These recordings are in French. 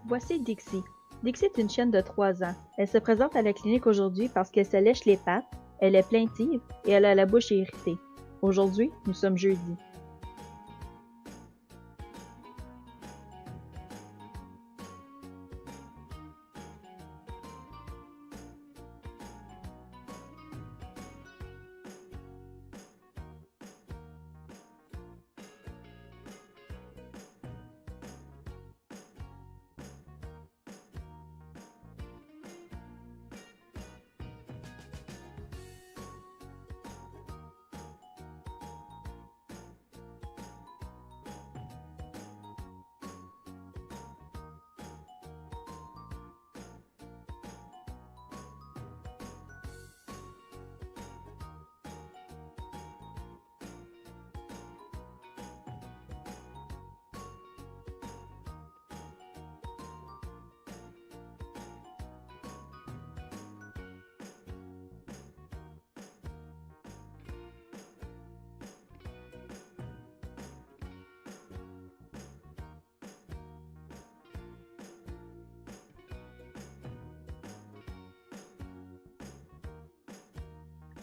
Voici Dixie. Dixie est une chienne de 3 ans. Elle se présente à la clinique aujourd'hui parce qu'elle se lèche les pattes, elle est plaintive et elle a la bouche irritée. Aujourd'hui, nous sommes jeudi.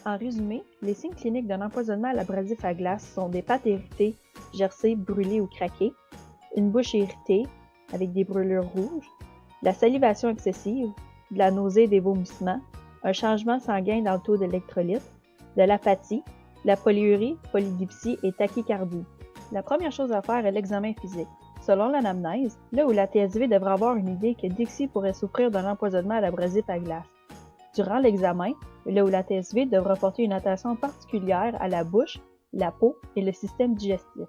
En résumé, les signes cliniques d'un empoisonnement à l'abrasif à glace sont des pattes irritées, gercées, brûlées ou craquées, une bouche irritée avec des brûlures rouges, la salivation excessive, de la nausée et des vomissements, un changement sanguin dans le taux d'électrolytes, de l'apathie, la polyurie, polydipsie et tachycardie. La première chose à faire est l'examen physique. Selon l'anamnèse, là où la TSV devrait avoir une idée que Dixie pourrait souffrir d'un empoisonnement à l'abrasif à glace. Durant l'examen, là où la TSV devra porter une attention particulière à la bouche, la peau et le système digestif.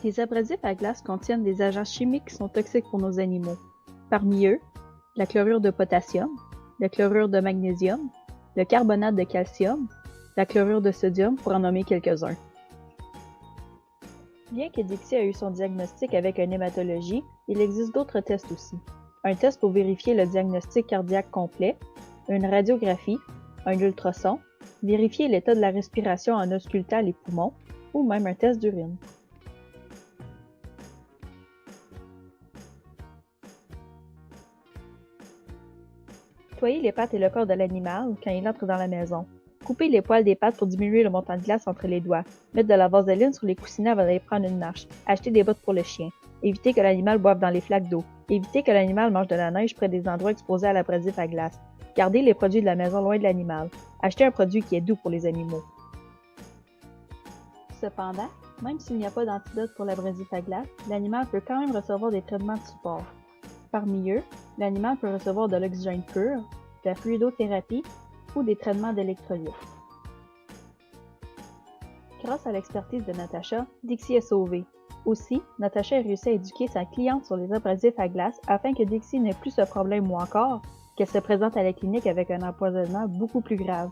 Les abrasifs à glace contiennent des agents chimiques qui sont toxiques pour nos animaux. Parmi eux, la chlorure de potassium, le chlorure de magnésium, le carbonate de calcium, la chlorure de sodium pour en nommer quelques-uns. Bien que Dixie a eu son diagnostic avec une hématologie, il existe d'autres tests aussi. Un test pour vérifier le diagnostic cardiaque complet, une radiographie, un ultrason, vérifier l'état de la respiration en auscultant les poumons, ou même un test d'urine. Nettoyer les pattes et le corps de l'animal quand il entre dans la maison. Couper les poils des pattes pour diminuer le montant de glace entre les doigts. Mettre de la vaseline sur les coussinets avant d'aller prendre une marche. Acheter des bottes pour le chien. Éviter que l'animal boive dans les flaques d'eau. Éviter que l'animal mange de la neige près des endroits exposés à l'abrasif à glace. Garder les produits de la maison loin de l'animal. Acheter un produit qui est doux pour les animaux. Cependant, même s'il n'y a pas d'antidote pour l'abrasif à glace, l'animal peut quand même recevoir des traitements de support. Parmi eux, l'animal peut recevoir de l'oxygène pur, de la fluidothérapie ou des traitements d'électrolytes. Grâce à l'expertise de Natacha, Dixie est sauvée. Aussi, Natacha a réussi à éduquer sa cliente sur les abrasifs à glace afin que Dixie n'ait plus ce problème ou encore qu'elle se présente à la clinique avec un empoisonnement beaucoup plus grave.